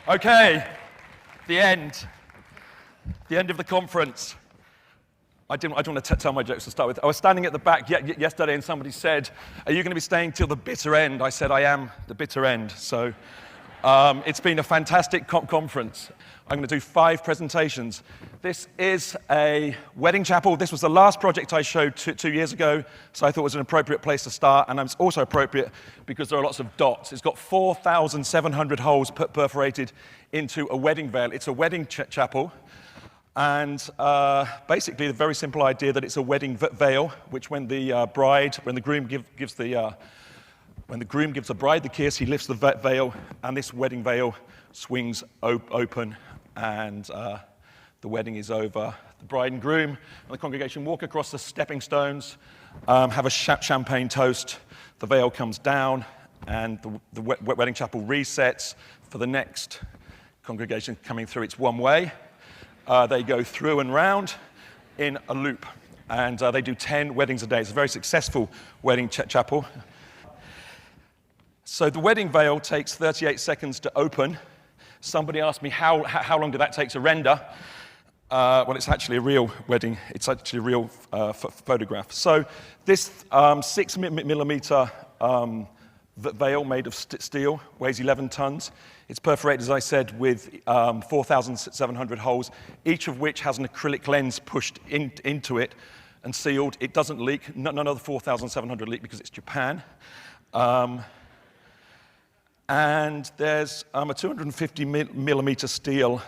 Okay, the end. The end of the conference. I don't want to tell my jokes to start with. I was standing at the back yesterday and somebody said, "Are you going to be staying till the bitter end?" I said, "I am the bitter end." So it's been a fantastic conference. I'm going to do 5 presentations. This is a wedding chapel. This was the last project I showed 2 years ago, so I thought it was an appropriate place to start, and it's also appropriate because there are lots of dots. It's got 4,700 holes perforated into a wedding veil. It's a wedding chapel, and basically the very simple idea that it's a wedding veil, which when the groom gives the bride the kiss, he lifts the veil, and this wedding veil swings open, and the wedding is over. The bride and groom and the congregation walk across the stepping stones, have a champagne toast, the veil comes down, and the wedding chapel resets for the next congregation coming through. It's one way. They go through and round in a loop, and they do 10 weddings a day. It's a very successful wedding chapel. So the wedding veil takes 38 seconds to open. Somebody asked me how long did that take to render? Well, it's actually a real wedding. It's actually a real photograph. So this 6 millimeter veil made of steel weighs 11 tons. It's perforated, as I said, with 4,700 holes, each of which has an acrylic lens pushed into it and sealed. It doesn't leak. None of the 4,700 leak because it's Japan. And there's a 250 millimeter steel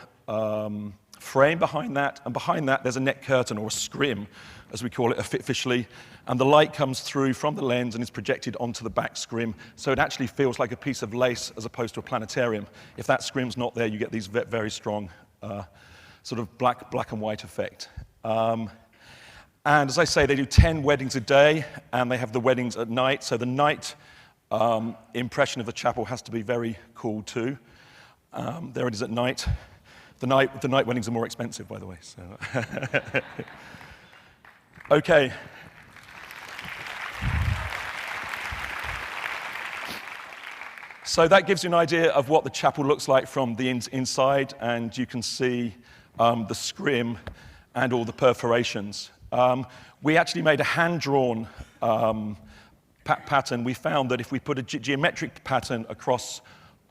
frame behind that, and behind that there's a net curtain, or a scrim, as we call it officially, and the light comes through from the lens and is projected onto the back scrim, so it actually feels like a piece of lace as opposed to a planetarium. If that scrim's not there, you get these very strong sort of black and white effect. And as I say, they do 10 weddings a day, and they have the weddings at night, so the night impression of the chapel has to be very cool too. There it is at night. The night weddings are more expensive, by the way. So. Okay. So that gives you an idea of what the chapel looks like from the inside, and you can see the scrim and all the perforations. We actually made a hand-drawn pattern. We found that if we put a geometric pattern across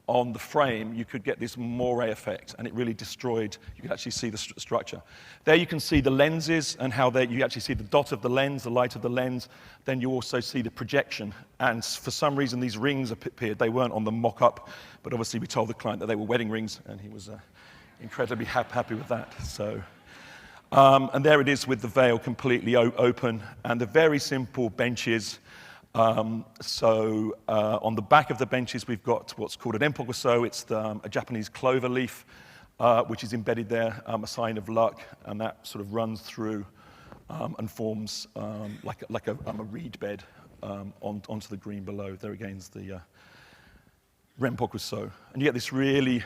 on the frame, you could get this moire effect, and it really destroyed, you could actually see the structure. There you can see the lenses and how you actually see the dot of the lens, the light of the lens. Then you also see the projection, and for some reason these rings appeared. They weren't on the mock-up, but obviously we told the client that they were wedding rings, and he was incredibly happy with that. So, and there it is with the veil completely open, and the very simple benches. On the back of the benches, we've got what's called an empokuso. It's a Japanese clover leaf, which is embedded there, a sign of luck, and that sort of runs through and forms like a reed bed onto the green below. There again is the renpokuso. And you get this really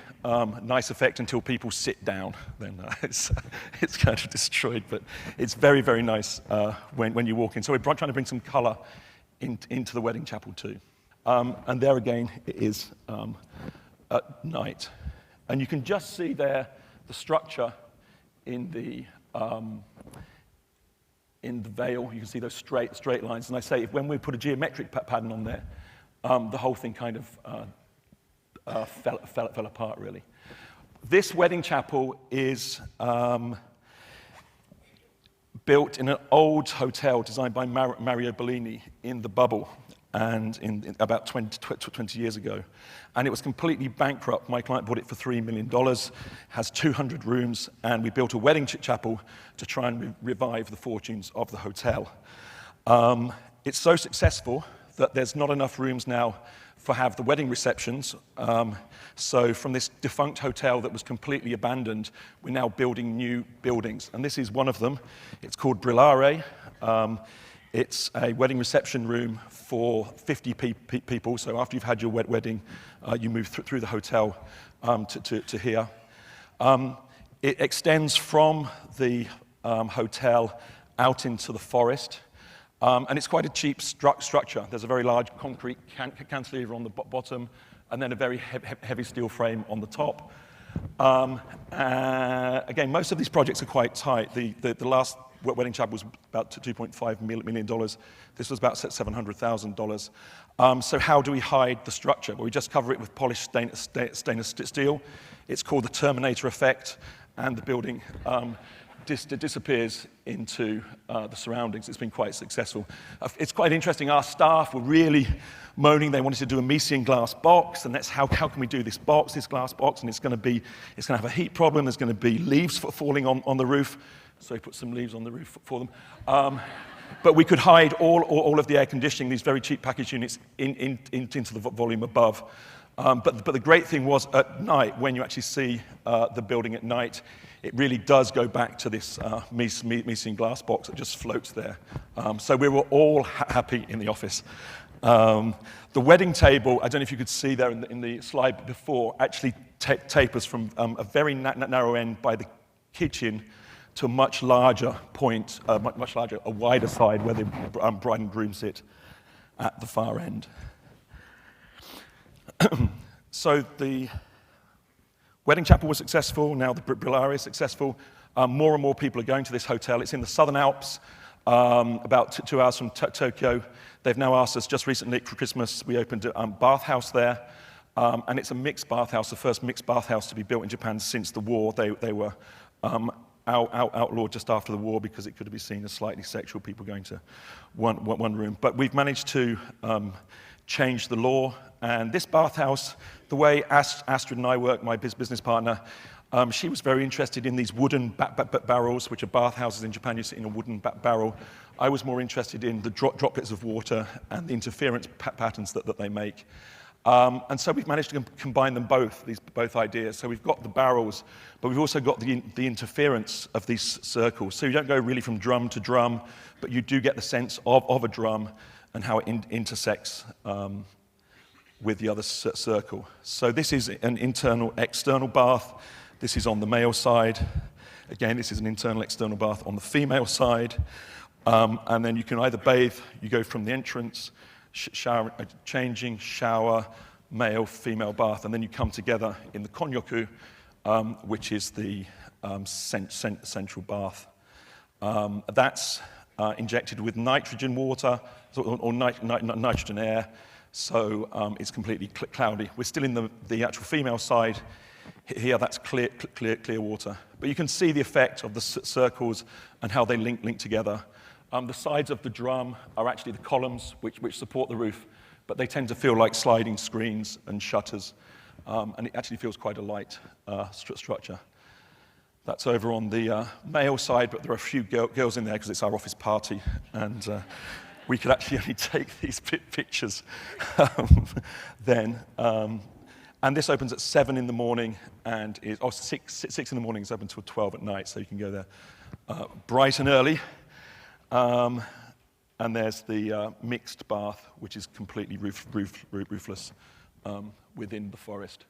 nice effect until people sit down. Then it's kind of destroyed, but it's very, very nice when you walk in. So we're trying to bring some color into the wedding chapel too. And there again it is at night. And you can just see there the structure in the veil. You can see those straight lines. And I say, when we put a geometric pattern on there, the whole thing kind of fell apart, really. This wedding chapel is built in an old hotel designed by Mario Bellini in the bubble, and in about 20 years ago. And it was completely bankrupt. My client bought it for $3 million, has 200 rooms, and we built a wedding chapel to try and revive the fortunes of the hotel. It's so successful that there's not enough rooms now for have the wedding receptions. So from this defunct hotel that was completely abandoned, we're now building new buildings. And this is one of them. It's called Brillare. It's a wedding reception room for 50 people. So after you've had your wedding, you move through the hotel to here. It extends from the hotel out into the forest. And it's quite a cheap structure. There's a very large concrete cantilever on the bottom, and then a very heavy steel frame on the top. Again, most of these projects are quite tight. The last wedding chapel was about $2.5 million. This was about $700,000. So how do we hide the structure? Well, we just cover it with polished stainless steel. It's called the Terminator effect, and the building disappears into the surroundings. It's been quite successful. It's quite interesting. Our staff were really moaning. They wanted to do a Mesian glass box, and that's how can we do this glass box, and it's going to have a heat problem. There's going to be leaves falling on the roof. So we put some leaves on the roof for them. But we could hide all of the air conditioning, these very cheap package units, into the volume above. But the great thing was, at night, when you actually see the building at night, it really does go back to this Mesian glass box that just floats there. So we were all happy in the office. The wedding table, I don't know if you could see there in the slide before, actually tapers from a very narrow end by the kitchen to a much larger point, a wider side where the bride and groom sit at the far end. So the wedding chapel was successful, now the Brillaria is successful. More and more people are going to this hotel. It's in the Southern Alps, about 2 hours from Tokyo. They've now asked us, just recently for Christmas, we opened a bathhouse there, and it's a mixed bathhouse, the first mixed bathhouse to be built in Japan since the war. They were outlawed just after the war because it could be seen as slightly sexual, people going to one room. But we've managed to change the law, and this bathhouse, the way Astrid and I work, my business partner, she was very interested in these wooden barrels, which are bathhouses in Japan. You sit in a wooden babarrel. I was more interested in the droplets of water and the interference patterns that they make. And so we've managed to combine them both ideas. So we've got the barrels, but we've also got the interference of these circles. So you don't go really from drum to drum, but you do get the sense of a drum and how it intersects with the other circle. So this is an internal-external bath. This is on the male side. Again, this is an internal-external bath on the female side. And then you can either bathe, you go from the entrance, shower, changing, shower, male, female bath, and then you come together in the konnyoku, which is the central bath. That's injected with nitrogen water or nitrogen air, so it's completely cloudy. We're still in the actual female side. Here, that's clear water. But you can see the effect of the circles and how they link together. The sides of the drum are actually the columns which support the roof, but they tend to feel like sliding screens and shutters, and it actually feels quite a light structure. That's over on the male side, but there are a few girls in there because it's our office party, and we could actually only take these pictures then. And this opens at 7 in the morning, and is 6 in the morning. It's open until 12 at night, so you can go there bright and early. And there's the mixed bath, which is completely roofless within the forest.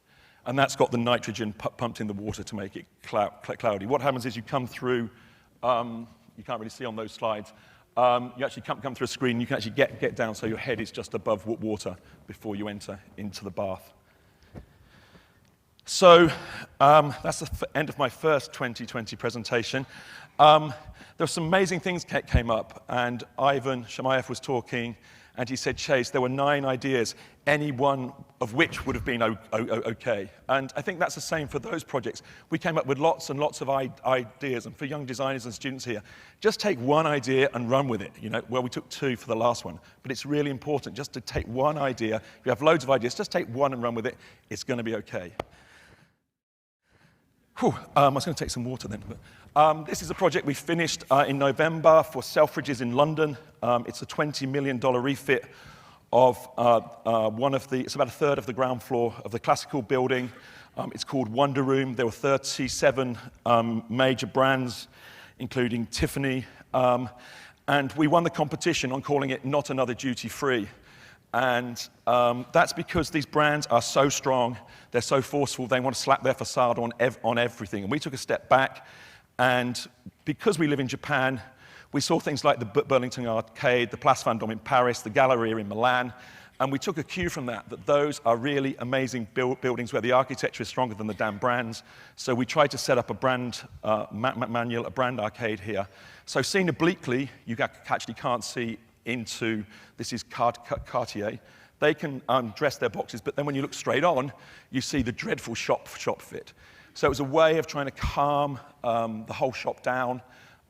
And that's got the nitrogen pumped in the water to make it cloudy. What happens is you come through, you can't really see on those slides, you actually come through a screen, you can actually get down so your head is just above water before you enter into the bath. So that's the end of my first 2020 presentation. There were some amazing things came up, and Ivan Shamayev was talking, and he said, Chase, there were 9 ideas, any one of which would have been okay. And I think that's the same for those projects. We came up with lots and lots of ideas, and for young designers and students here, just take one idea and run with it. Well, we took 2 for the last one, but it's really important just to take one idea. If you have loads of ideas, just take one and run with it. It's going to be okay. I was going to take some water then. But, this is a project we finished in November for Selfridges in London. It's a $20 million refit of it's about a third of the ground floor of the classical building. It's called Wonder Room. There were 37 major brands, including Tiffany. And we won the competition on calling it Not Another Duty Free. And that's because these brands are so strong, they're so forceful, they want to slap their facade on everything. And we took a step back, and because we live in Japan, we saw things like the Burlington Arcade, the Place Vendôme in Paris, the Galleria in Milan, And we took a cue from that those are really amazing buildings where the architecture is stronger than the damn brands. So we tried to set up a brand manual, a brand arcade here. So seen obliquely, you actually can't see into, this is Cartier. They can dress their boxes, but then when you look straight on, you see the dreadful shop fit. So it was a way of trying to calm the whole shop down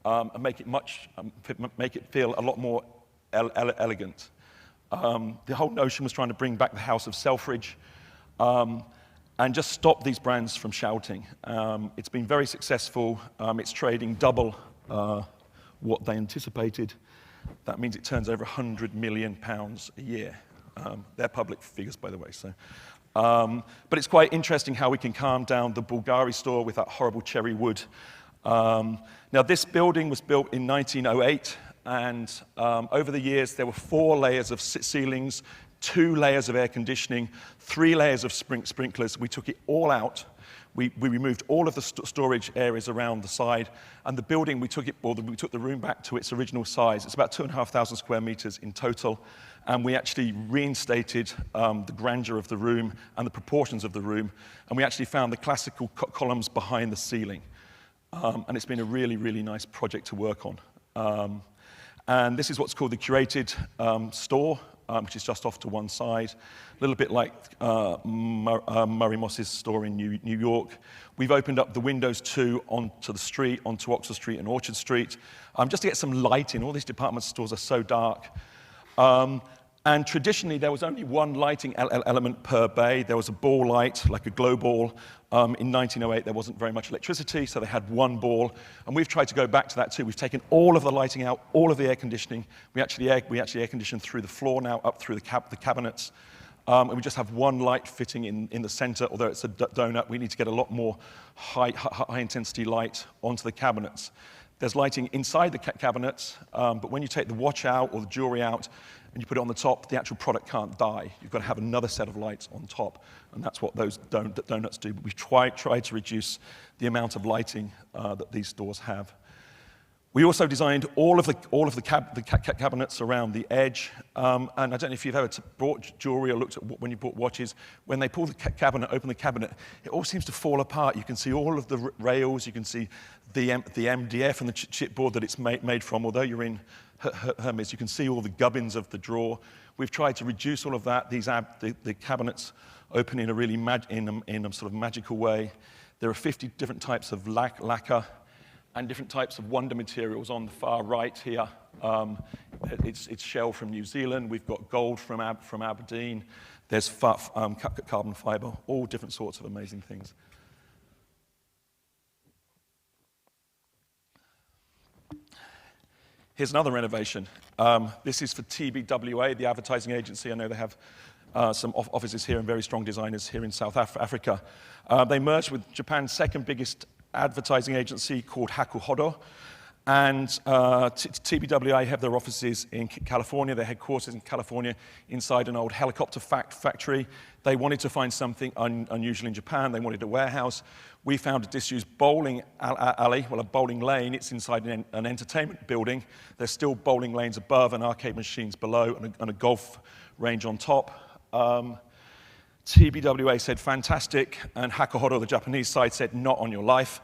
and make it feel a lot more elegant. The whole notion was trying to bring back the House of Selfridge and just stop these brands from shouting. It's been very successful. It's trading double what they anticipated. That means it turns over £100 million a year. They're public figures, by the way. So, but it's quite interesting how we can calm down the Bulgari store with that horrible cherry wood. Now, this building was built in 1908. And over the years, there were 4 layers of ceilings, 2 layers of air conditioning, 3 layers of sprinklers. We took it all out. We removed all of the storage areas around the side. And the building, we took the room back to its original size. It's about 2,500 square meters in total. And we actually reinstated the grandeur of the room and the proportions of the room. And we actually found the classical columns behind the ceiling. And it's been a really, really nice project to work on. And this is what's called the curated store, which is just off to one side, a little bit like Murray Moss's store in New York. We've opened up the windows onto the street, onto Oxford Street and Orchard Street, just to get some light in. All these department stores are so dark. And traditionally, there was only one lighting element per bay. There was a ball light, like a glow ball. In 1908, there wasn't very much electricity, so they had one ball. And we've tried to go back to that too. We've taken all of the lighting out, all of the air conditioning. We actually air condition through the floor now, up through the cabinets. And we just have one light fitting in the center. Although it's a donut, we need to get a lot more high-intensity light onto the cabinets. There's lighting inside the cabinets, but when you take the watch out or the jewelry out and you put it on the top, the actual product can't die. You've got to have another set of lights on top, and that's what those donuts do. But we've tried to reduce the amount of lighting that these stores have. We also designed all of the cabinets around the edge, and I don't know if you've ever bought jewelry or looked at when you bought watches. When they pull the cabinet, open the cabinet, it all seems to fall apart. You can see all of the rails, you can see the MDF and the chipboard that it's made from. Although you're in Hermes, you can see all the gubbins of the drawer. We've tried to reduce all of that. The cabinets open in a really in a sort of magical way. There are 50 different types of lacquer and different types of wonder materials on the far right here. It's shell from New Zealand. We've got gold from Aberdeen. There's carbon fiber, all different sorts of amazing things. Here's another renovation. This is for TBWA, the advertising agency. I know they have some offices here and very strong designers here in South Africa. They merged with Japan's second biggest advertising agency called Hakuhodo. And TBWA have their offices in California, their headquarters in California, inside an old helicopter factory. They wanted to find something unusual in Japan. They wanted a warehouse. We found a disused bowling alley, well, a bowling lane. It's inside an entertainment building. There's still bowling lanes above and arcade machines below and a golf range on top. TBWA said, fantastic, and Hakuhodo, the Japanese side, said, not on your life.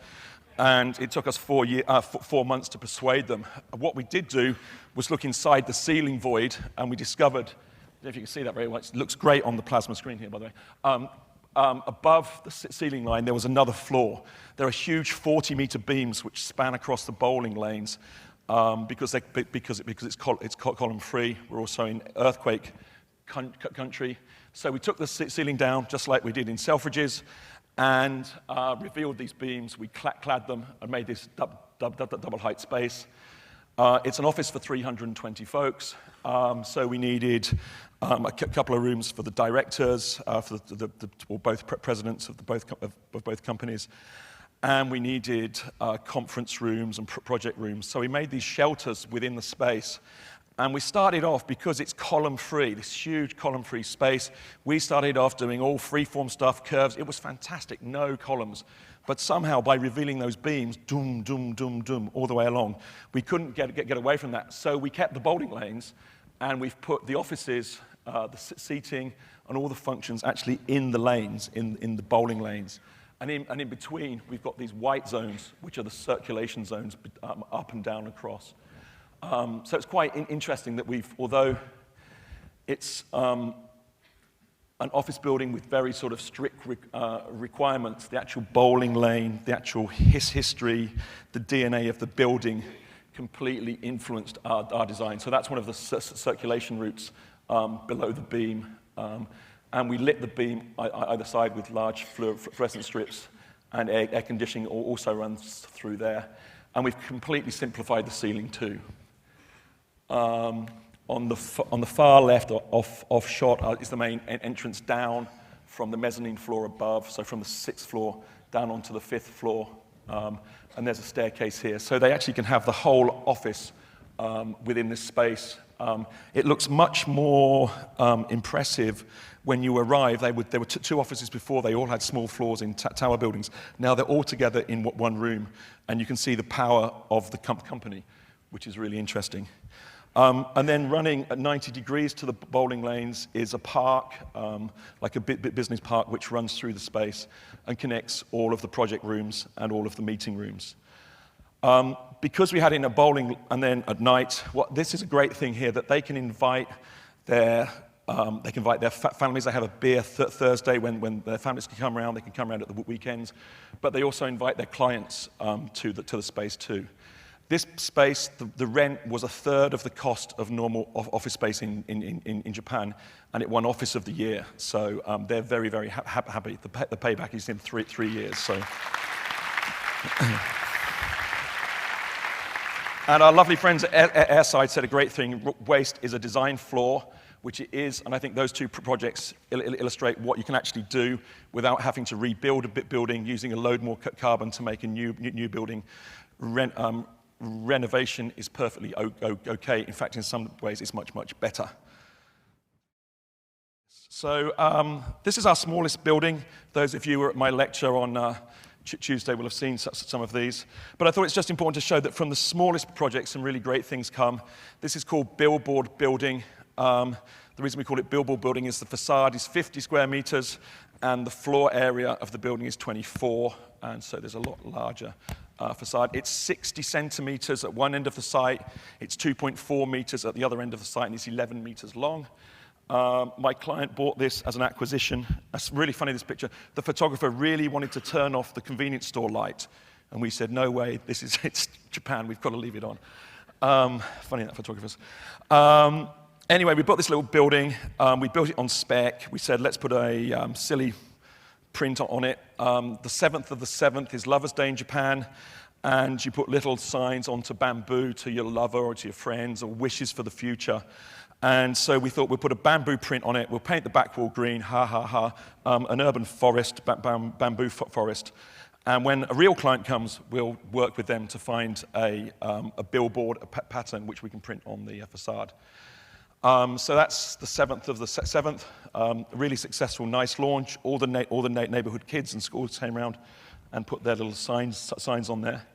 And it took us 4 months to persuade them. What we did do was look inside the ceiling void, and we discovered, I don't know if you can see that very well, it looks great on the plasma screen here, by the way. Above the ceiling line, there was another floor. There are huge 40-meter beams which span across the bowling lanes because it's column-free. We're also in earthquake country. So we took the ceiling down, just like we did in Selfridges, and revealed these beams. We clad them and made this double height space. It's an office for 320 folks, so we needed a couple of rooms for the directors, or both presidents of both companies, and we needed conference rooms and project rooms. So we made these shelters within the space. And we started off, because it's column-free, this huge column-free space, we started off doing all free-form stuff, curves. It was fantastic, no columns. But somehow, by revealing those beams, doom, doom, doom, doom, all the way along, we couldn't get away from that. So we kept the bowling lanes, and we've put the offices the seating and all the functions actually in the lanes, in the bowling lanes. And in between, we've got these white zones, which are the circulation zones up and down across. So it's quite interesting that although it's an office building with very sort of strict requirements, the actual bowling lane, the actual history, the DNA of the building completely influenced our design. So that's one of the circulation routes below the beam. And we lit the beam either side with large fluorescent strips, and air conditioning also runs through there. And we've completely simplified the ceiling too. On the far left, off shot, is the main entrance down from the mezzanine floor above, so from the 6th floor down onto the 5th floor. And there's a staircase here. So they actually can have the whole office within this space. It looks much more impressive when you arrive. There were two offices before. They all had small floors in tower buildings. Now they're all together in one room, and you can see the power of the company, which is really interesting. And then running at 90 degrees to the bowling lanes is a park, like a business park, which runs through the space and connects all of the project rooms and all of the meeting rooms. Because we had it in a bowling and then at night, this is a great thing here, that they can invite their families. They have a beer Thursday when their families can come around. They can come around at the weekends. But they also invite their clients to the space too. This space, the rent was 1/3 of the cost of normal office space in Japan, and it won Office of the Year. So they're very, very happy. The payback is in three years. So. And our lovely friends at Airside said a great thing. Waste is a design flaw, which it is, and I think those two projects illustrate what you can actually do without having to rebuild a building, using a load more carbon to make a new building. Renovation is perfectly okay. In fact, in some ways, it's much, much better. So this is our smallest building. Those of you who were at my lecture on Tuesday will have seen some of these. But I thought it's just important to show that from the smallest projects, some really great things come. This is called Billboard Building. The reason we call it Billboard Building is the facade is 50 square meters, and the floor area of the building is 24, and so there's a lot larger facade. It's 60 centimeters at one end of the site, it's 2.4 meters at the other end of the site, and it's 11 meters long. My client bought this as an acquisition. It's really funny, this picture. The photographer really wanted to turn off the convenience store light, and we said, no way, it's Japan, we've got to leave it on. Funny that, photographers. Anyway, we bought this little building. We built it on spec. We said, let's put a silly print on it. The 7th of the 7th is Lover's Day in Japan, and you put little signs onto bamboo to your lover or to your friends, or wishes for the future. And so we thought we'll put a bamboo print on it. We'll paint the back wall green, ha, ha, ha. An urban forest, bamboo forest. And when a real client comes, we'll work with them to find a billboard, a pattern, which we can print on the facade. So that's the 7th of the 7th. Really successful, nice launch. All the neighborhood kids and schools came around and put their little signs on there,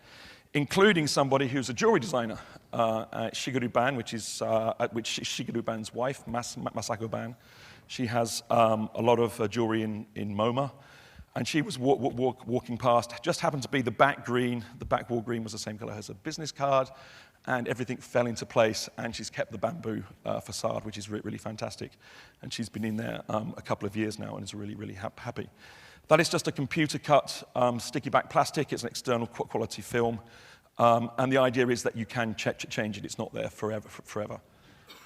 including somebody who's a jewelry designer, Shigeru Ban, which Shigeru Ban's wife, Masako Ban. She has a lot of jewelry in MoMA, and she was walking past. Just happened to be the back green. The back wall green was the same color as her business card, and everything fell into place, and she's kept the bamboo facade, which is really fantastic. And she's been in there a couple of years now and is really, really happy. That is just a computer-cut sticky back plastic. It's an external quality film. And the idea is that you can change it. It's not there forever.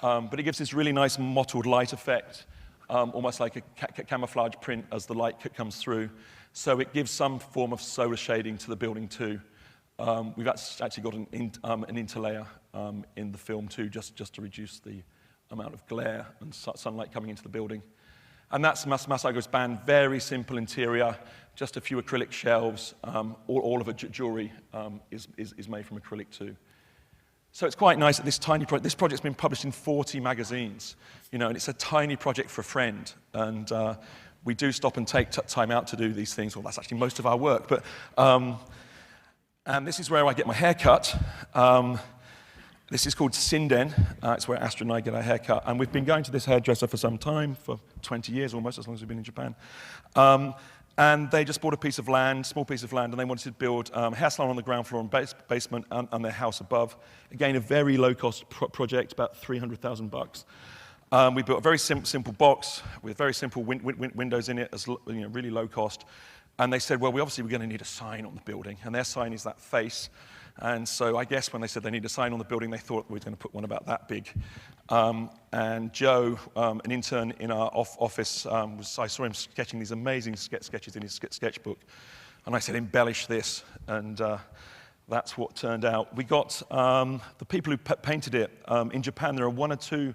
But it gives this really nice mottled light effect, almost like a camouflage print as the light comes through. So it gives some form of solar shading to the building too. We've actually got an interlayer in the film too, just to reduce the amount of glare and sunlight coming into the building. And that's Masago's Ban. Very simple interior, just a few acrylic shelves. All of her jewelry is made from acrylic too. So it's quite nice that this tiny project. This project's been published in 40 magazines, and it's a tiny project for a friend. And we do stop and take time out to do these things. Well, that's actually most of our work. But and this is where I get my hair cut. This is called Sinden. It's where Astrid and I get our hair cut. And we've been going to this hairdresser for some time, for 20 years almost, as long as we've been in Japan. And they just bought a piece of land, small piece of land, and they wanted to build a hair salon on the ground floor and basement and their house above. Again, a very low-cost project, about $300,000. We built a very simple box with very simple windows in it, as really low cost. And they said, well, we're going to need a sign on the building. And their sign is that face. And so I guess when they said they need a sign on the building, they thought we were going to put one about that big. And Joe, an intern in our office, I saw him sketching these amazing sketches in his sketchbook. And I said, embellish this. And that's what turned out. We got the people who painted it. In Japan, there are one or two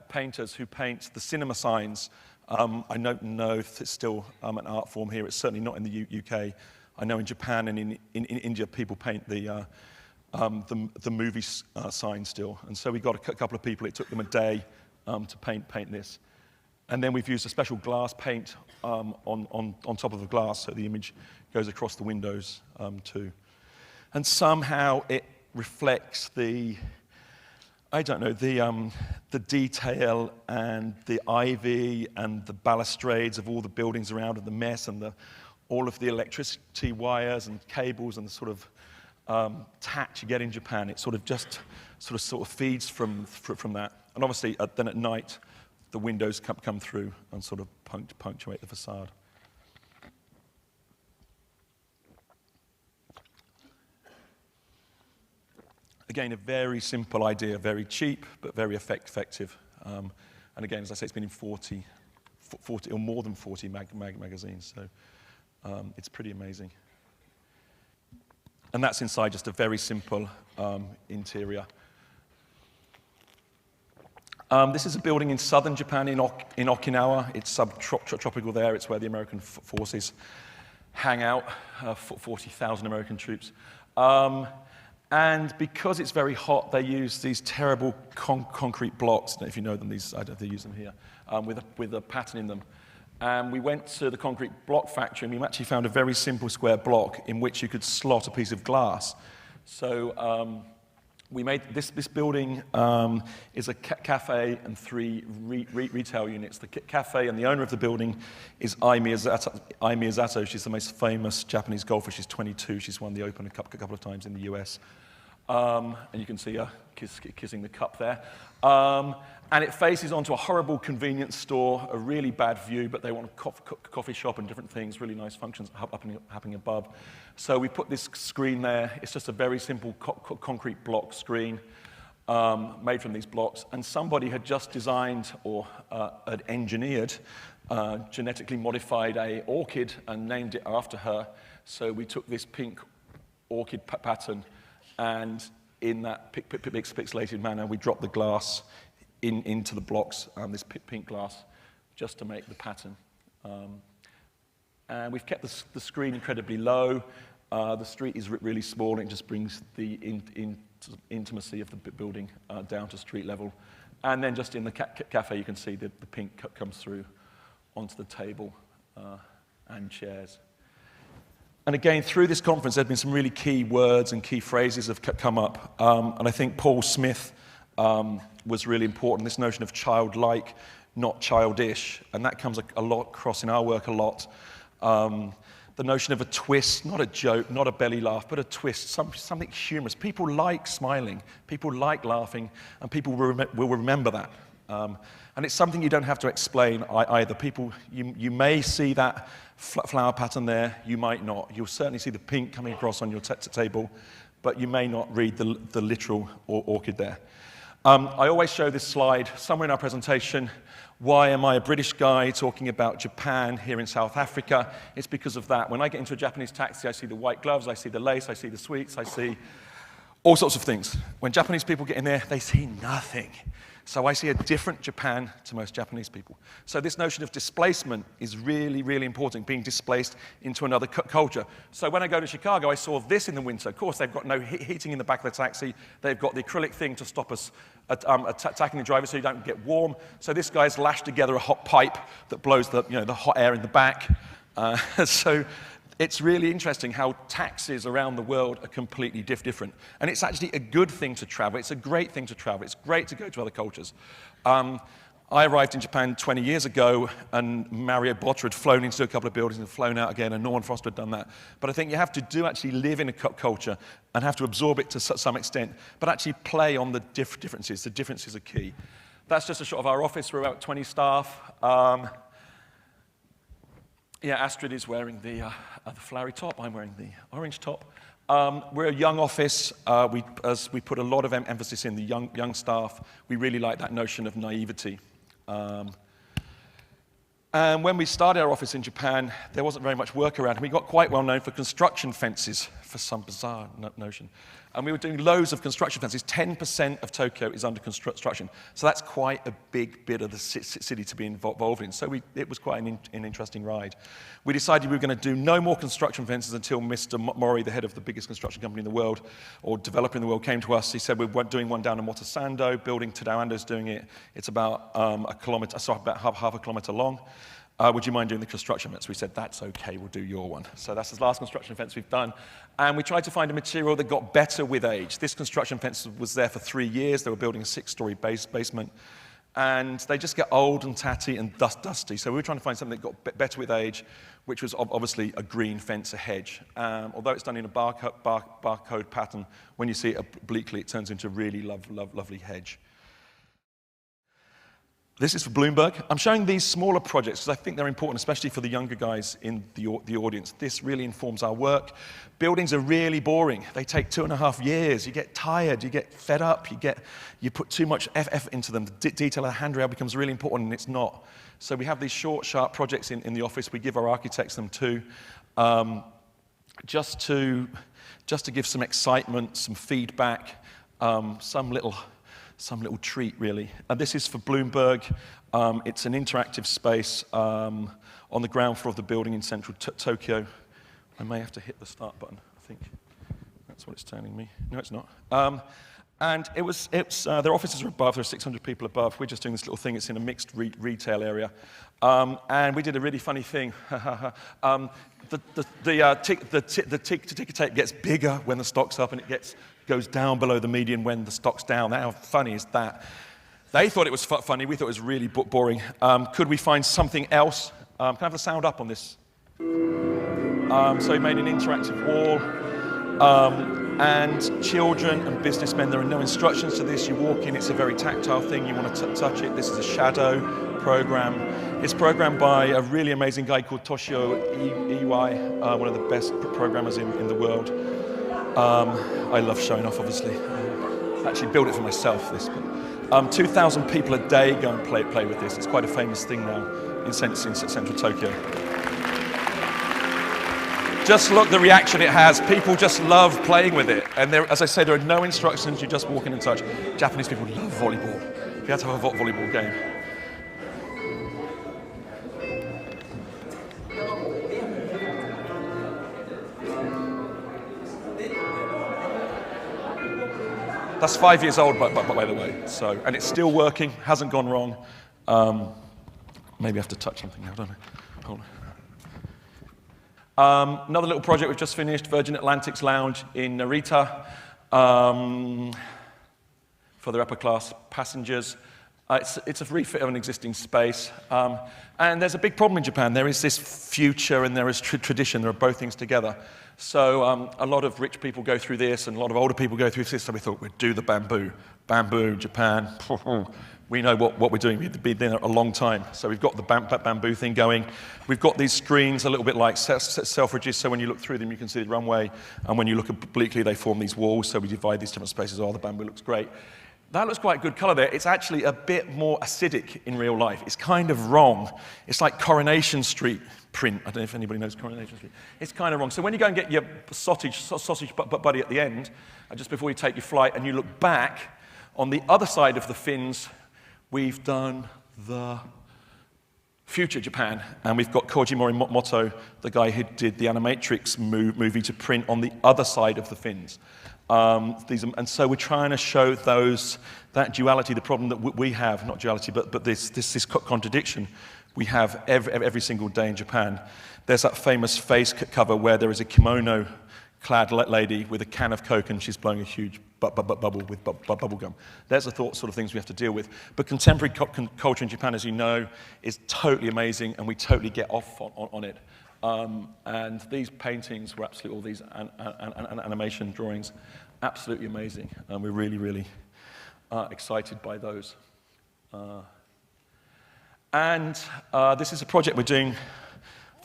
painters who paint the cinema signs. I don't know if it's still an art form here. It's certainly not in the UK. I know in Japan and in India, people paint the movie sign still. And so we got a couple of people. It took them a day to paint this. And then we've used a special glass paint on top of the glass, so the image goes across the windows too. And somehow it reflects the detail and the ivy and the balustrades of all the buildings around and the mess and all of the electricity wires and cables and the sort of tat you get in Japan. It sort of feeds from that. And obviously, then at night, the windows come through and sort of punctuate the facade. Again, a very simple idea, very cheap, but very effective. And again, as I say, it's been in 40 or more than 40 magazines, so it's pretty amazing. And that's inside just a very simple interior. This is a building in southern Japan, in Okinawa. It's subtropical there. It's where the American forces hang out, 40,000 American troops. And because it's very hot, they use these terrible concrete blocks. I don't know if you know them. I don't know if they use them here, with a pattern in them. And we went to the concrete block factory, and we actually found a very simple square block in which you could slot a piece of glass. So we made this building is a cafe and 3 retail units. The cafe and the owner of the building is Ai Miyazato. She's the most famous Japanese golfer. She's 22. She's won the Open a couple of times in the US. And you can see her kissing the cup there. And it faces onto a horrible convenience store, a really bad view, but they want a coffee shop and different things, really nice functions happening above. So we put this screen there. It's just a very simple concrete block screen made from these blocks. And somebody had just designed or had engineered, genetically modified a orchid and named it after her. So we took this pink orchid pattern, and in that pixelated manner, we dropped the glass into the blocks, this pink glass, just to make the pattern. And we've kept the screen incredibly low. The street is really small, and it just brings the intimacy of the building down to street level. And then just in the cafe, you can see the pink comes through onto the table and chairs. And again, through this conference, there have been some really key words and key phrases have come up. And I think Paul Smith was really important, this notion of childlike, not childish. And that comes a lot across in our work a lot. The notion of a twist, not a joke, not a belly laugh, but a twist, something humorous. People like smiling, people like laughing, and people will remember that. And it's something you don't have to explain either. People, you may see that flower pattern there, you might not. You'll certainly see the pink coming across on your table, but you may not read the literal orchid there. I always show this slide somewhere in our presentation. Why am I a British guy talking about Japan here in South Africa? It's because of that. When I get into a Japanese taxi, I see the white gloves, I see the lace, I see the sweets, I see all sorts of things. When Japanese people get in there, they see nothing. So I see a different Japan to most Japanese people. So this notion of displacement is really, really important, being displaced into another culture. So when I go to Chicago, I saw this in the winter. Of course, they've got no heating in the back of the taxi. They've got the acrylic thing to stop us attacking the driver so you don't get warm. So this guy's lashed together a hot pipe that blows the hot air in the back. So it's really interesting how taxis around the world are completely different. And it's actually a good thing to travel. It's a great thing to travel. It's great to go to other cultures. I arrived in Japan 20 years ago, and Mario Botta had flown into a couple of buildings and flown out again, and Norman Foster had done that. But I think you have to actually live in a culture and have to absorb it to some extent, but actually play on the differences. The differences are key. That's just a shot of our office. We're about 20 staff. Yeah, Astrid is wearing the flowery top. I'm wearing the orange top. We're a young office. As we put a lot of emphasis in the young staff. We really like that notion of naivety. And when we started our office in Japan, there wasn't very much work around. We got quite well known for construction fences, for some bizarre notion. And we were doing loads of construction fences. 10% of Tokyo is under construction. So that's quite a big bit of the city to be involved in. So it was quite an interesting ride. We decided we were going to do no more construction fences until Mr. Mori, the head of the biggest construction company in the world, or developer in the world, came to us. He said, we're doing one down in Motasando, building Tadawando's doing it. It's about about half a kilometre long. Would you mind doing the construction fence? We said, that's okay, we'll do your one. So that's the last construction fence we've done. And we tried to find a material that got better with age. This construction fence was there for 3 years. They were building a 6-story basement. And they just get old and tatty and dusty. So we were trying to find something that got better with age, which was obviously a green fence, a hedge. Although it's done in a barcode pattern, when you see it obliquely, it turns into a really lovely hedge. This is for Bloomberg. I'm showing these smaller projects because I think they're important, especially for the younger guys in the audience. This really informs our work. Buildings are really boring. They take 2.5 years. You get tired, you get fed up, you put too much effort into them. The detail of the handrail becomes really important, and it's not. So we have these short, sharp projects in the office. We give our architects them too, just to give some excitement, some feedback, some little treat, really. This is for Bloomberg. It's an interactive space on the ground floor of the building in central Tokyo. I may have to hit the start button. I think that's what it's telling me. No, it's not. And their offices are above. There are 600 people above. We're just doing this little thing. It's in a mixed retail area. And we did a really funny thing. The ticker tape gets bigger when the stock's up, and it goes down below the median when the stock's down. How funny is that? They thought it was funny. We thought it was really boring. Could we find something else? Can I have the sound up on this? So we made an interactive wall. And children and businessmen, there are no instructions to this. You walk in, it's a very tactile thing. You want to touch it. This is a shadow program. It's programmed by a really amazing guy called Toshio Iwai, one of the best programmers in the world. I love showing off, obviously. I actually built it for myself, this. 2,000 people a day go and play with this. It's quite a famous thing now in central Tokyo. Just look the reaction it has. People just love playing with it. And there, as I say, there are no instructions. You just walk in and touch. Japanese people love volleyball. If you had to have a volleyball game. That's 5 years old, by the way. So, and it's still working. Hasn't gone wrong. Maybe I have to touch something now, don't I? Hold on. Another little project we've just finished, Virgin Atlantic's Lounge in Narita, for their upper class passengers. It's a refit of an existing space. And there's a big problem in Japan. There is this future and there is tradition. There are both things together. So a lot of rich people go through this and a lot of older people go through this. So we thought we'd do the bamboo. Bamboo, Japan. We know what we're doing. We've been there a long time. So we've got the bamboo thing going. We've got these screens a little bit like selfridges, so when you look through them, you can see the runway. And when you look obliquely, they form these walls. So we divide these different spaces. Oh, the bamboo looks great. That looks quite good colour there. It's actually a bit more acidic in real life. It's kind of wrong. It's like Coronation Street print. I don't know if anybody knows Coronation Street. It's kind of wrong. So when you go and get your sausage buddy at the end, just before you take your flight, and you look back, on the other side of the fins, we've done the future Japan, and we've got Koji Morimoto, the guy who did the Animatrix movie, to print on the other side of the fins. And so we're trying to show that duality, the problem that we have, not duality, but this contradiction we have every single day in Japan. There's that famous face cover where there is a kimono-clad lady with a can of Coke and she's blowing a huge bubble with bubble gum. There's the sort of things we have to deal with. But contemporary culture in Japan, as you know, is totally amazing, and we totally get off on it. And these paintings were absolutely, all these animation drawings, absolutely amazing. And we're really, really excited by those. This is a project we're doing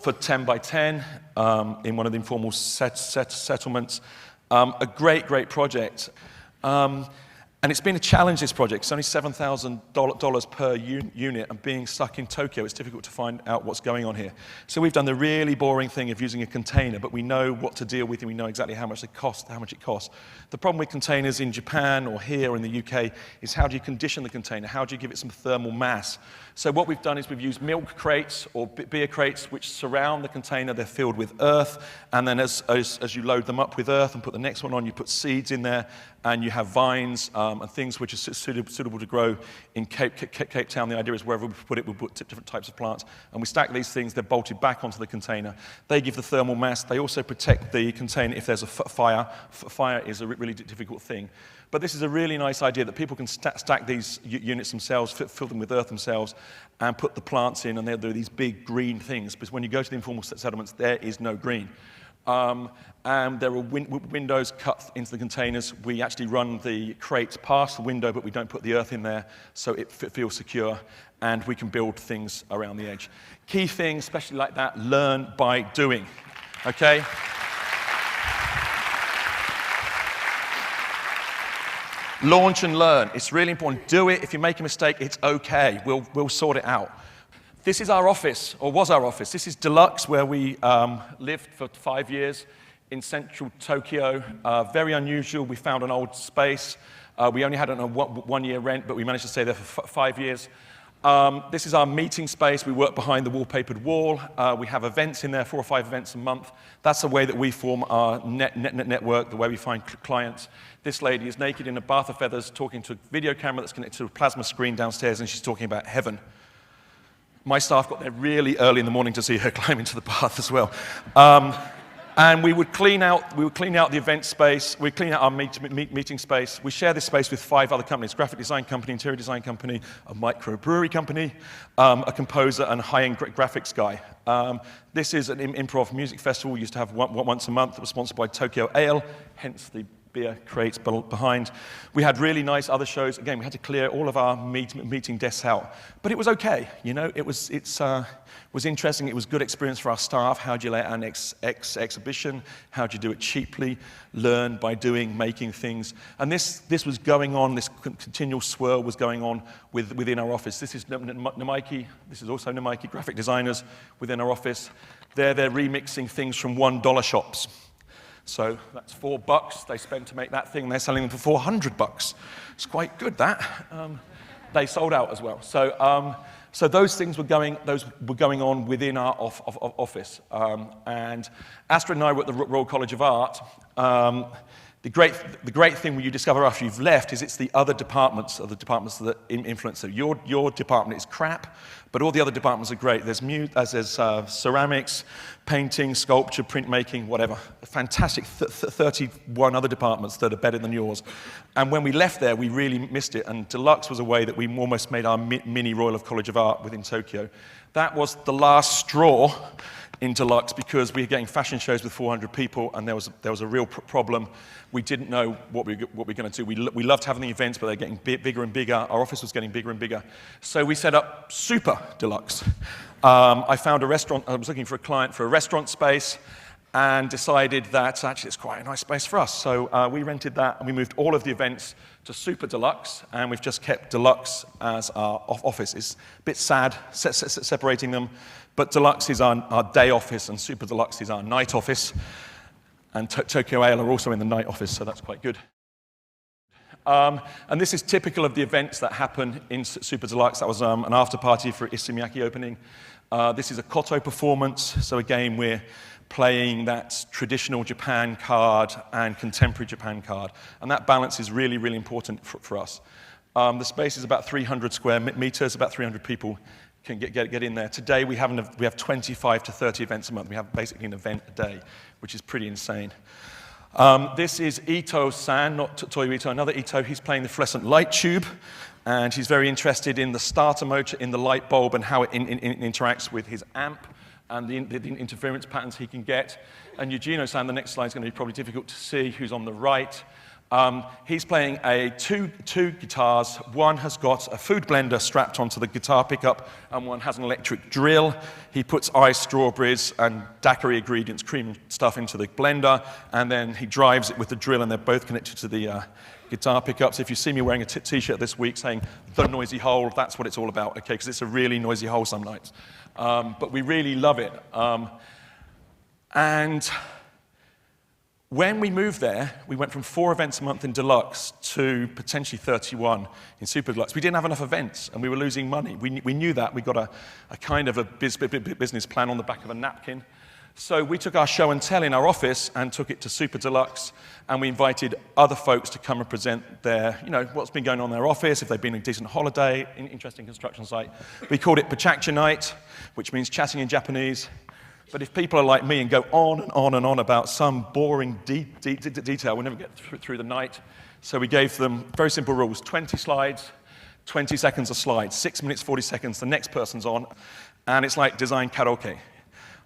for 10 by 10 in one of the informal settlements. A great, great project. And it's been a challenge, this project. It's only $7,000 per unit, and being stuck in Tokyo, it's difficult to find out what's going on here. So we've done the really boring thing of using a container, but we know what to deal with, and we know exactly how much it costs. The problem with containers in Japan or here or in the UK is, how do you condition the container? How do you give it some thermal mass? So what we've done is we've used milk crates or beer crates which surround the container. They're filled with earth, and then as you load them up with earth and put the next one on, you put seeds in there, and you have vines and things which are suitable to grow in Cape Town. The idea is wherever we put it, we'll put different types of plants. And we stack these things, they're bolted back onto the container. They give the thermal mass. They also protect the container if there's a fire. Fire is a really difficult thing. But this is a really nice idea that people can stack these units themselves, fill them with earth themselves, and put the plants in, and they're these big green things. Because when you go to the informal settlements, there is no green. And there are windows cut into the containers. We actually run the crates past the window, but we don't put the earth in there, so it feels secure, and we can build things around the edge. Key thing, especially like that, learn by doing, okay? Launch and learn. It's really important. Do it. If you make a mistake, it's okay. We'll sort it out. This is our office, or was our office. This is DELUXE, where we lived for 5 years in central Tokyo. Very unusual. We found an old space. We only had a 1 year rent, but we managed to stay there for 5 years. This is our meeting space. We work behind the wallpapered wall. We have events in there, 4 or 5 events a month. That's the way that we form our network, the way we find clients. This lady is naked in a bath of feathers talking to a video camera that's connected to a plasma screen downstairs, and she's talking about heaven. My staff got there really early in the morning to see her climb into the bath as well. And we would clean out the event space. We'd clean out our meeting space. We share this space with 5 other companies: graphic design company, interior design company, a microbrewery company, a composer, and a high-end graphics guy. This is an improv music festival. We used to have once a month. It was sponsored by Tokyo Ale, hence the beer crates behind. We had really nice other shows. Again, we had to clear all of our meeting desks out. But it was okay, you know. It was interesting. It was a good experience for our staff. How do you lay out an exhibition? How do you do it cheaply? Learn by doing, making things. And this was going on, this continual swirl was going on within our office. This is Namaiki. This is also Namaiki, graphic designers within our office. They're remixing things from $1 shops. So that's $4 they spent to make that thing. They're selling them for $400. It's quite good, that. They sold out as well. So those things were going on within our office. And Astrid and I were at the Royal College of Art. The great thing when you discover after you've left is it's the other departments that influence you. Your department is crap, but all the other departments are great. There's ceramics, painting, sculpture, printmaking, whatever. Fantastic 31 other departments that are better than yours. And when we left there, we really missed it. And DELUXE was a way that we almost made our mini Royal College of Art within Tokyo. That was the last straw in DELUXE, because we were getting fashion shows with 400 people, and there was a real problem. We didn't know what we were going to do. We loved having the events, but they're getting bigger and bigger. Our office was getting bigger and bigger. So we set up Super DELUXE. I found a restaurant. I was looking for a client for a restaurant space, and decided that actually it's quite a nice space for us. So we rented that, and we moved all of the events to Super DELUXE, and we've just kept DELUXE as our office. It's a bit sad separating them, but DELUXE is our day office, and Super DELUXE is our night office. And Tokyo Ale are also in the night office, so that's quite good. And this is typical of the events that happen in Super DELUXE. That was an after party for Issey-Miyake opening. This is a koto performance, so again we're playing that traditional Japan card and contemporary Japan card. And that balance is really, really important for us. The space is about 300 square meters, about 300 people can get in there. Today we have 25 to 30 events a month. We have basically an event a day, which is pretty insane. This is Ito-san, not Toyo Ito, another Ito. He's playing the fluorescent light tube, and he's very interested in the starter motor in the light bulb and how it interacts with his amp and the interference patterns he can get. And Eugenio-san, the next slide is going to be probably difficult to see, who's on the right. He's playing two guitars. One has got a food blender strapped onto the guitar pickup, and one has an electric drill. He puts iced strawberries and daiquiri ingredients, cream stuff into the blender, and then he drives it with the drill, and they're both connected to the guitar pickups. If you see me wearing a t-shirt this week saying, "The Noisy Hole," that's what it's all about, okay, because it's a really noisy hole some nights. But we really love it. And when we moved there, we went from 4 events a month in Deluxe to potentially 31 in Super Deluxe. We didn't have enough events, and we were losing money. We knew that. We got a kind of a business plan on the back of a napkin. So we took our show and tell in our office and took it to Super Deluxe, and we invited other folks to come and present their, what's been going on in their office, if they've been on a decent holiday, interesting construction site. We called it PechaKucha night, which means chatting in Japanese. But if people are like me and go on and on and on about some boring detail, we'll never get through the night. So we gave them very simple rules: 20 slides, 20 seconds a slide, 6 minutes, 40 seconds, the next person's on, and it's like design karaoke.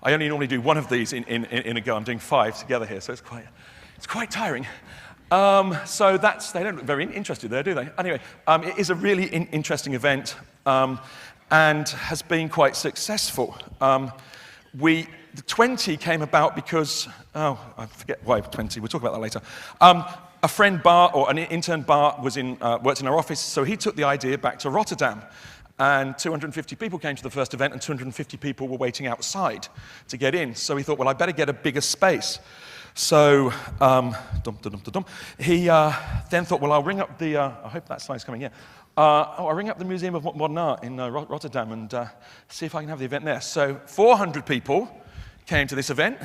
I only normally do one of these in a go. I'm doing 5 together here, so it's quite tiring. So they don't look very interested there, do they? Anyway, it is a really interesting event and has been quite successful. The 20 came about because, I forget why 20, we'll talk about that later. A friend Bart, or an intern Bart, worked in our office, so he took the idea back to Rotterdam. And 250 people came to the first event, and 250 people were waiting outside to get in. So he thought, well, I better get a bigger space. So he then thought, well, I'll ring up the, I hope that slide's coming, yeah. I'll ring up the Museum of Modern Art in Rotterdam and see if I can have the event there. So 400 people came to this event,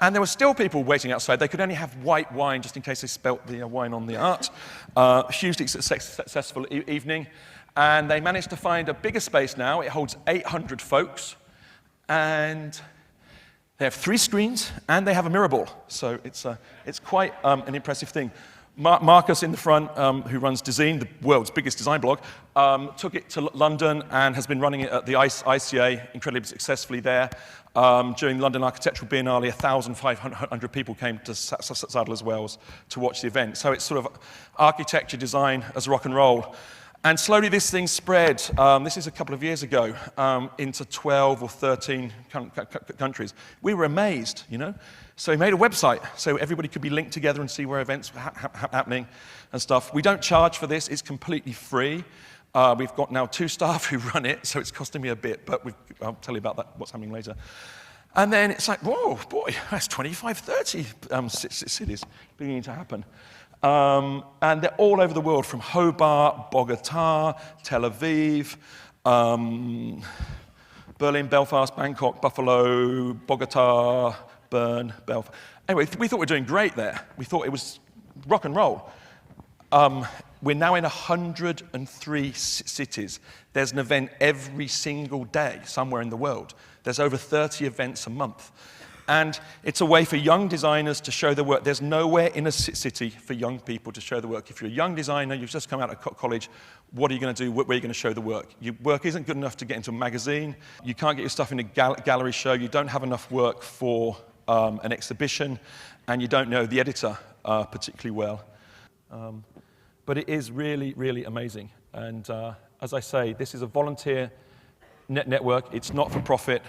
and there were still people waiting outside. They could only have white wine just in case they spilt the wine on the art. Hugely successful evening, and they managed to find a bigger space now. It holds 800 folks, and they have 3 screens, and they have a mirror ball. So it's quite an impressive thing. Marcus in the front, who runs Design, the world's biggest design blog, took it to London and has been running it at the ICA incredibly successfully there. During London Architectural Biennale, 1,500 people came to Sadler's Wells to watch the event. So it's sort of architecture design as rock and roll. And slowly this thing spread, this is a couple of years ago, into 12 or 13 countries. We were amazed, So we made a website so everybody could be linked together and see where events were happening and stuff. We don't charge for this, it's completely free. We've got now 2 staff who run it, so it's costing me a bit, but I'll tell you about that, what's happening later. And then it's like, whoa, boy, that's 25, 30 cities beginning to happen. And they're all over the world, from Hobart, Bogota, Tel Aviv, Berlin, Belfast, Bangkok, Buffalo, Bogota, Bern, Belfast. Anyway, we thought we were doing great there. We thought it was rock and roll. We're now in 103 cities. There's an event every single day somewhere in the world. There's over 30 events a month. And it's a way for young designers to show their work. There's nowhere in a city for young people to show their work. If you're a young designer, you've just come out of college, what are you going to do? Where are you going to show the work? Your work isn't good enough to get into a magazine. You can't get your stuff in a gallery show. You don't have enough work for an exhibition. And you don't know the editor particularly well. But it is really, really amazing. And as I say, this is a volunteer network. It's not for profit.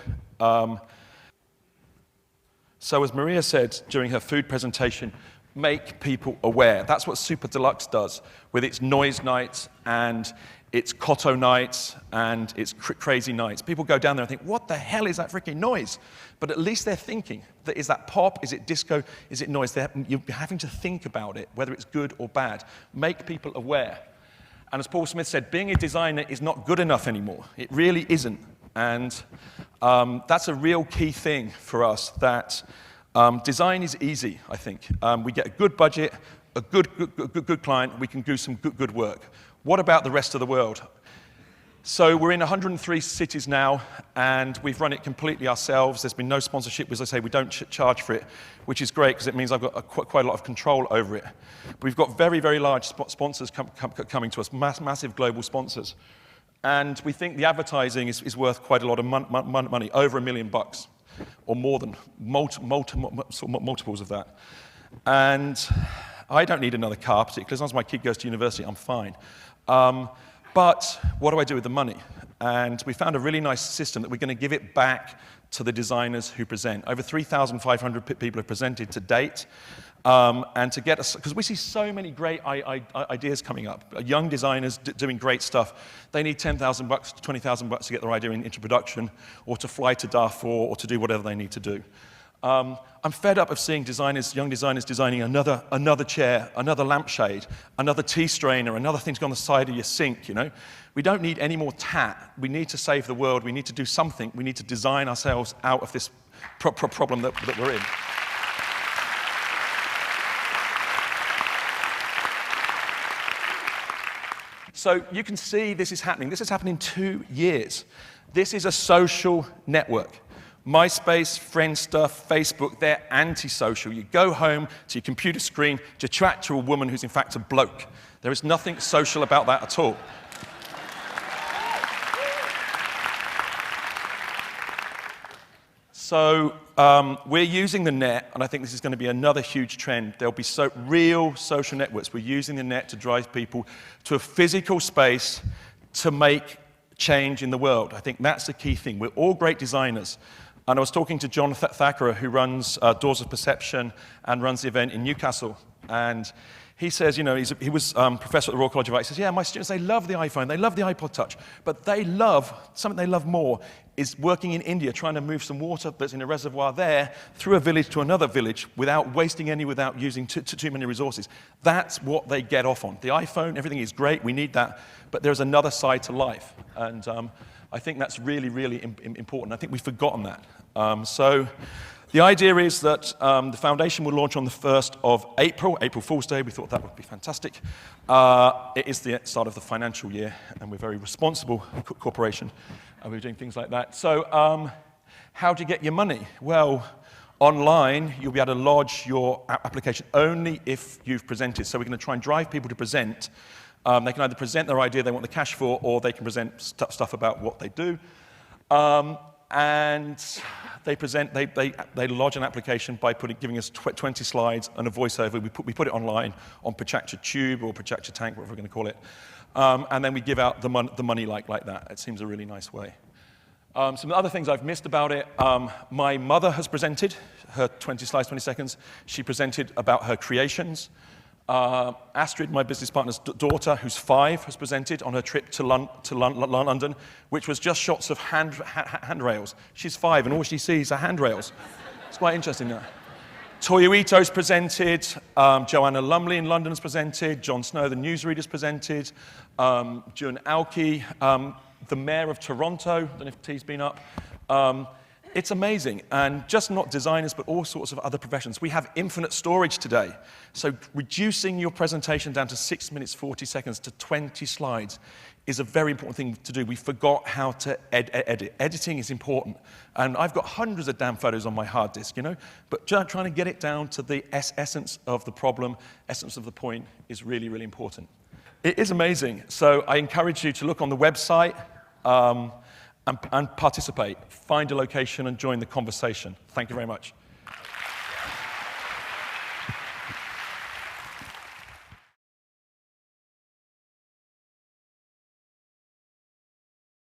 So as Maria said during her food presentation, make people aware. That's what Super Deluxe does with its noise nights and its Koto nights and its crazy nights. People go down there and think, what the hell is that freaking noise? But at least they're thinking. Is that pop? Is it disco? Is it noise? You're having to think about it, whether it's good or bad. Make people aware. And as Paul Smith said, being a designer is not good enough anymore. It really isn't. And that's a real key thing for us, that design is easy, I think. We get a good budget, a good client, we can do some good work. What about the rest of the world? So we're in 103 cities now, and we've run it completely ourselves. There's been no sponsorship. As I say, we don't charge for it, which is great because it means I've got quite a lot of control over it. But we've got very, very large sponsors coming to us, massive global sponsors. And we think the advertising is worth quite a lot of money, over $1 million, or more than multiples of that. And I don't need another car, particularly. As long as my kid goes to university, I'm fine. But what do I do with the money? And we found a really nice system that we're going to give it back to the designers who present. Over 3,500 people have presented to date. And to get us, because we see so many great ideas coming up. Young designers doing great stuff. They need $10,000 to $20,000 to get their idea into production, or to fly to Darfur, or to do whatever they need to do. I'm fed up of seeing designers, young designers designing another chair, another lampshade, another tea strainer, another thing to go on the side of your sink, you know. We don't need any more tat. We need to save the world. We need to do something. We need to design ourselves out of this problem that we're in. So you can see this is happening. This has happened in 2 years. This is a social network. MySpace, Friendster, Facebook, they're anti-social. You go home to your computer screen to chat to a woman who's in fact a bloke. There is nothing social about that at all. So we're using the net, and I think this is going to be another huge trend. There'll be real social networks. We're using the net to drive people to a physical space to make change in the world. I think that's the key thing. We're all great designers. And I was talking to John Thackeray, who runs Doors of Perception and runs the event in Newcastle. And he says, you know, he was professor at the Royal College of Art. He says, yeah, my students, they love the iPhone, they love the iPod Touch, but something they love more is working in India, trying to move some water that's in a reservoir there through a village to another village without wasting any, without using too many resources. That's what they get off on. The iPhone, everything is great, we need that, but there's another side to life. And I think that's really, really important. I think we've forgotten that. So the idea is that the foundation will launch on the 1st of April, April Fool's Day. We thought that would be fantastic. It is the start of the financial year, and we're a very responsible corporation, and we're doing things like that. So how do you get your money? Well, online, you'll be able to lodge your application only if you've presented. So we're going to try and drive people to present. They can either present their idea they want the cash for, or they can present stuff about what they do. And they lodge an application by giving us 20 slides and a voiceover. We put it online on PechaKucha Tube or PechaKucha Tank, whatever we're going to call it. And then we give out the money like that. It seems a really nice way. Some other things I've missed about it. My mother has presented her 20 slides, 20 seconds. She presented about her creations. Astrid, my business partner's daughter, who's 5, has presented on her trip to London, which was just shots of handrails. She's 5, and all she sees are handrails. It's quite interesting, that. Toyo Ito's presented, Joanna Lumley in London has presented, Jon Snow, the newsreader's presented, June Alki, the mayor of Toronto, I don't know if T's been up. It's amazing, and just not designers, but all sorts of other professions. We have infinite storage today, so reducing your presentation down to 6 minutes, 40 seconds to 20 slides is a very important thing to do. We forgot how to edit. Editing is important, and I've got hundreds of damn photos on my hard disk, you know, but just trying to get it down to the essence of the problem, essence of the point is really, really important. It is amazing, so I encourage you to look on the website, and participate. Find a location and join the conversation. Thank you very much.